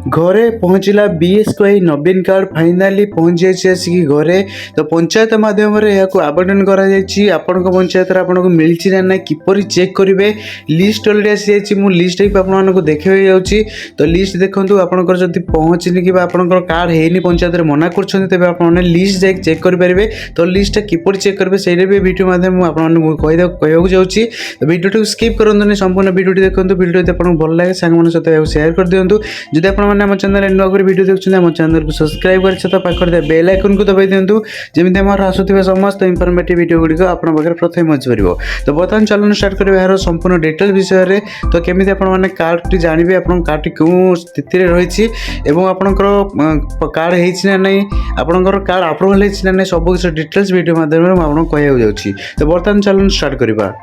घरे पहुँचला बीएसके नवीन card finally पहुँच जाइए आसिक घरे। तो पंचायत माध्यम आवेदन कर पंचायत आपको मिली ना ना किपर चेक करेंगे। लिस्ट अलरेडी आसी जाइए लिस्ट आपको देखा जाऊँगी। तो लिस्ट देखूँ आपंकर जब पहुँचनी कि आपंकर कार्ड है पंचायत में मना कर आप लिस्ट जा चेक करेंगे। तो लिस्ट किपर चेक करेंगे से वीडियो माध्यम आपको जाऊँगी। तो वीडियो स्किप करूँ संपूर्ण वीडियो देखो। वीडियो आपको भल लगे सांग सहित सेयार कर दिखाँ। जब आप चैनल नुआ वीडियो देखते हैं चैनल को सब्सक्राइब कर पाखे बेल आइकन को दबाई दिंतु जमी आम आसुवा समस्त इनफॉर्मेटिव वीडियो गुड़िक आपको प्रथम पहुँच पार। तो बर्तमान चलन स्टार्ट करें यार संपूर्ण डिटेल्स विषय में। तो केमी आपने कार्ड जानवे आप कार्ड क्यों स्थित रही आपंकर कार्ड है ना आपंकर कार्ड अप्रूवल है ना सब किसी डिटेल्स वीडियो माध्यम आपको कहूँ जाऊँगी। तो बर्तमान चलन स्टार्ट करवा।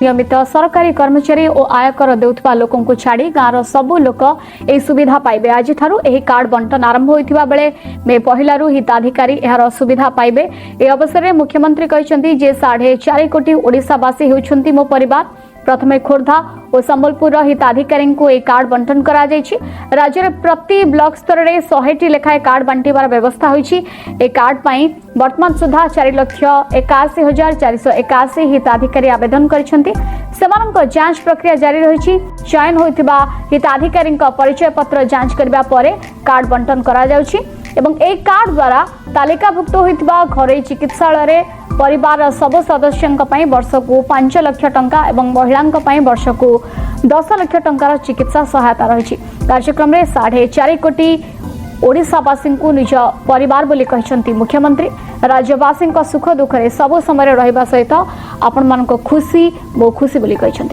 नियमित सरकारी कर्मचारी और आयकर देउथबा लोकन को छाड़ी गाँव सबु लोक ए सुविधा पाइबे। आज ठारू एही कार्ड बंटन आरंभ होइथिबा बेले मे पहिलारू हिताधिकारी एहार सुविधा पाइबे। ए अवसर में मुख्यमंत्री कहचंती जे 4.5 कोटी ओडिशावासी हेउछंती मो परिवार। प्रथमे खोर्धा और संबलपुर हिताधिकारी को एक कार्ड बंटन करा जायछि। राज्य में प्रति ब्लॉक स्तर में 100टी लेखाएं कार्ड बांटिबार व्यवस्था होइछि। ए कार्ड पाई वर्तमान सुधा 4,81,481 हिताधिकारी आवेदन करिसेंति। सेमानक जांच प्रक्रिया जारी रही। चयन होइतिबा हिताधिकारी परिचय पत्र जांच करबा परे कार्ड बंटन करा जाउछि एवं एक कार्ड द्वारा तालिकाभुक्त होइतिबा घरोई चिकित्सालय परिवार सब सदस्यों वर्ष को 5 लाख टंका एवं महिला वर्ष को 10 लाख टंकार चिकित्सा सहायता रही। कार्यक्रम में 4.5 कोटी ओडिशावासी को निज परिवार बोली कहते मुख्यमंत्री। राज्यवासी सुख दुखे सब समय रहिबा सहित आपण मानको खुशी बो खुशी बोली कहते।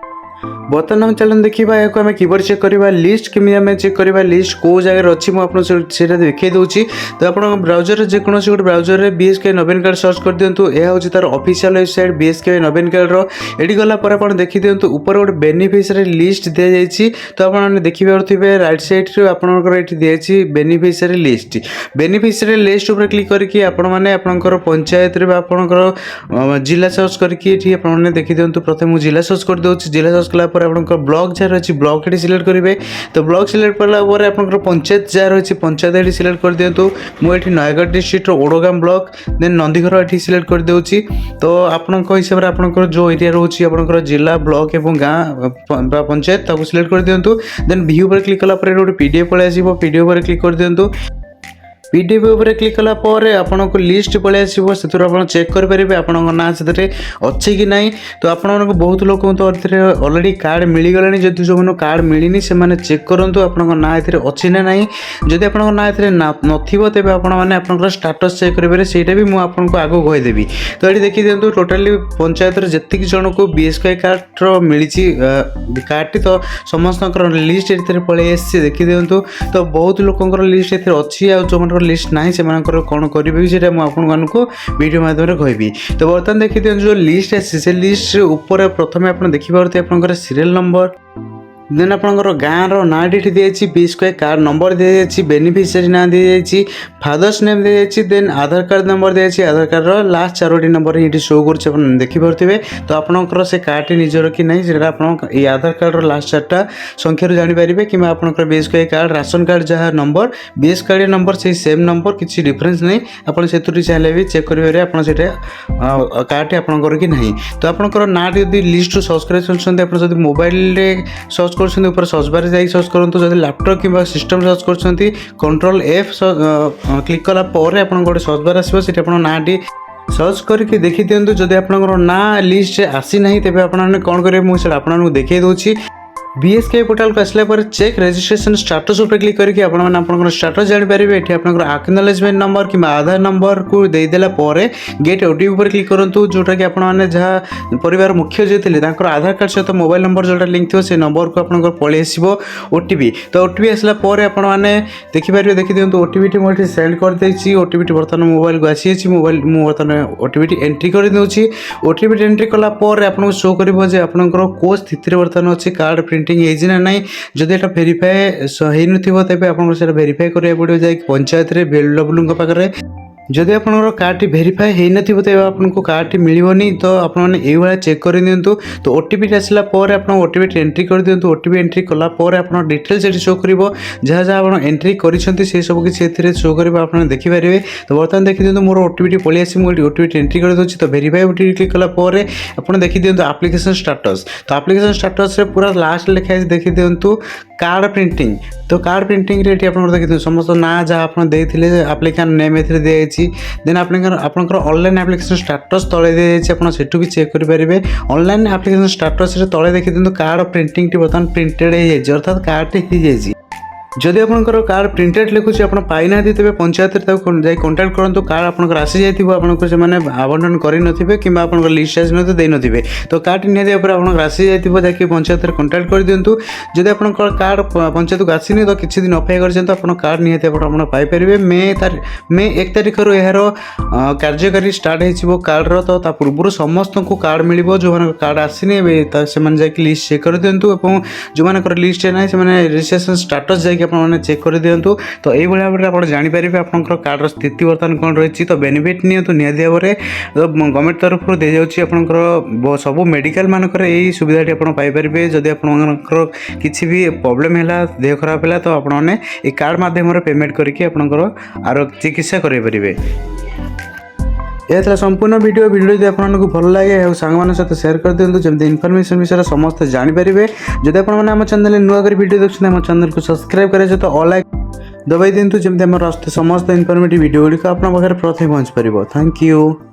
बर्तमान चलन देखा आम किपर चेक करवा लिस्ट केमी आम चेक करवा लिस्ट कौ जगह अच्छी मुझे देखा दूसरी। तो आप ब्राउजर जेकोसी गोटे ब्राउजर में बीएसके नवीन कार्ड सर्च कर दिंतु। यह हूँ तार ऑफिशियल वेबसाइट बीएसके नवीन कार्ड रो गला आप देखी दिंतु ऊपर गोटे बेनिफिशियरी लिस्ट दी जाइए। तो आप देखिपे राइट साइड आपंकर दिखाई बेनिफिशियरी लिस्ट। बेनिफिशियरी लिस्ट उपर क्लिक करके आपंकर पंचायत आपंकर जिला सर्च करके आपने देखी दिंतु। प्रथम मुझे जिला सर्च कर दूसरी जिला सर्च कला आपंकर ब्लॉक जहाँ रही ब्लॉक ये सिलेक्ट करेंगे। तो ब्लॉक सिलेक्ट कलापर आपंकर पंचायत जहाँ रही पंचायत ये सिलेक्ट कर दिंतु। मुझे नयगढ़ डिस्ट्रिक्ट ओडगाम ब्लॉक देन नंदीघर ये सिलेक्ट कर दूसरी। तो आपण हिसाब से आपंकर जो एरिया रोचे आपंकर जिला ब्लॉक और गाँ पंचायत ताको सिलेक्ट कर दिंतु। देन व्यू पर क्लिक कलापर गोटे पीडीएफ पलि आसो पीडीएफ पर क्लिक कर दिंतु। पीडीएफ उपर क्लिक कलापर आपको लिस्ट पलि आसो से चेक करेंगे आप ना से अच्छी कि ना। तो आपको बहुत लोक तो अलरेडी कार्ड मिलगला जदि जो कार्ड मिलनी से चेक करूँ आप ना अच्छी ना ना। जदि आप ना नथिबो तेबे आपने आपंकर स्टाटस चेक करेंगे ସେଇଟା भी मुझे आपको आगो कहीदेवी। तो ये देखी दिंतु टोटाली पंचायत जी जन को बीएसके कार्ड मिली कार्ड तो समस्त लिस्ट ये पलि आसी देखी दिंतु। तो बहुत लोकर लिस्ट ये अच्छी आ जो लिस्ट ना से कौन करेंगे से आपको वीडियो माध्यम कहबी। तो बर्तमान देखिए जो लिस्ट आसी लिस्ट ऊपर प्रथम आप देखिए आप सीरियल नंबर देन आपंकर गाँव ना दी जाइए बीएसके कार्ड नंबर दी जाइए बेनिफिशियरी ना दी जाइए फादर्स नेम दी जाइए देन आधार कार्ड नंबर दी जाइए आधार कार्ड लास्ट 4टी नंबर ये शो कर देखिपे। तो आपंकर से कार्ड निजर कि नहीं से आधार कार्ड लास्ट 4टा संख्यार जानीपर कि आपंकर बीएसके कार्ड राशन कार्ड जहाँ नंबर बीएस कार्ड नंबर से सेम नंबर किसी डिफरेन्स नहीं आप चाहिए भी चेक करेंगे आप कार्ड आपंकर कि नहीं। तो आपंकर ना जब लिस्ट सर्च कर मोबाइल सर्च कर ऊपर सर्च बार जा सर्च करूँ। जब लैपटॉप कि सिस्टम सर्च कर कंट्रोल F क्लिक कलापर आप गोटे सर्च बार आसो से ना सर्च करके देखी दिंतु। जब आपंकर ना लिस्ट आसी ना तेज आपने कौन करेंगे मुझे आपको देखा दूसरी। बीएसके पोर्टाल को आसला पर चेक रजिस्ट्रेशन स्टाटस उपर क्लिक करके आपंकर स्टाटस जानीपर ये आपंकर एक्नॉलेजमेंट नंबर कि आधार नंबर को देदेला गेट ओटीपी पर क्लिक करूँ जोटा कि आपने जहाँ परिवार मुख्य जो थे आधार कार्ड सहित मोबाइल नंबर जोटा लिंक थो से नंबर को आपंकर पलि आसो ओटीपी। तो ओटीपी आसला आपने देखिपारे देखी दिंतु ओटीपी मुझे सेंड कर देछि। ओटीपी बर्तमान मोबाइल को आसी मोबाइल बर्तमान ओटीपी एंट्री कर दूसरी। ओटीपी एंट्री कलापर आपको शो कर आपंकर कौ स्थिति बर्तमान अच्छी कार्ड प्रिंटिंग है ना जदि एटा वेरीफाए हो नथिबो तेबे आपन सेटा वेरीफाए करिया पड़ियो जाय पंचायत रे बीएलडब्ल्यू पाखरे। जदि आपंकर कार्ड भेरीफाए हो नथिबो तो आपको कार्ड मिलबनी तो आपने ये चेक कर दिंतु। तो ओटीपी आसला आप ओटीपी एंट्री कर दिंतु। ओटीपी एंट्री कलापर आप डिटेल्स ये शो कर जहाँ जहाँ आप एंट्री कर सब किसी शो कर आप देखिपारे। तो बर्तमान देखी दिंतु मोर ओटीपी पलि आसी मुझे ओटीपी एंट्री कर दूसरी। तो भेरीफाए ओटीपी क्लिक कलापर आप देखी दिंतु एप्लिकेशन स्टाटस। तो एप्लिकेशन स्टाटस पूरा लास्ट लिखाई देखी दिंतु कार्ड प्रिंटिंग। तो कार्ड प्रिंटिंग रे आप देखिए समस्त ना जहाँ आप एप्लिकेंट नेम ए दिखाई देन आपंकर ऑनलाइन एप्लिकेशन स्टाटस तले दी जाए सेठू भी चेक करेंगे। ऑनलाइन एप्लिकेशन स्टाटस तले देखी दिंतु कार्ड प्रिंटिंग बर्तमान प्रिंटेड हो जाए अर्थात कार्ड हो जाए। जदि आपंकर कार्ड प्रिंटेड लिखुच्छे आप पाइना तेज पंचायत जाए कंटाक्ट करूँ। कार्ड आपंकर आसी जाइए आपको से आवंटन करे कि आप लिस्ट आसी नए थे तो कार्ड निहती आप आसी जाइए जाकि पंचायत कंटाक्ट कर दिंतु। जदि आप कार्ड पंचायत को आसनी तो किसी दिन अपेक्षा कर आप कार्ड निहती आपरे। मे 1 तारिख यार कार्यकारी स्टार्ट हो कार्डर। तो पूर्व समस्त को कार्ड मिल जो कार्ड आसनी से लिस्ट चेक कर दिंतु। जो लिस्ट ना से रजिस्ट्रेशन स्टाटस जाकि आपने चेक कर दिंतु। तो ये भाव में आप जानीपारे आपंकर कार्डर स्थिति बर्तमान कौन रही। तो बेनिफिट नियंतु निहाती भाव में तो गवर्नमेंट तरफ दे जाऊँगी आपंकर सब मेडिकल मानकर यही सुविधाटी आप पाइपर। जदि आपंकर किसी भी प्रोब्लेम है देह खराब है तो आपने ये कार्ड माध्यम पेमेंट करके आपंकर चिकित्सा करेंगे। यह संपूर्ण वीडियो जब आपको भल लगे और सांग सहित शेयर कर दिंतु जमी इनफर्मेशन विषय समस्त जानीपारे। जब आप चैनल नुआ कर वीडियो देखते आम चैनल को सब्सक्राइब करें तो ऑल दबाई दिंतु जमी समस्त इनफर्मेटिव वीडियो गुड़िक आप प्रथम पहुँच पार। Thank you.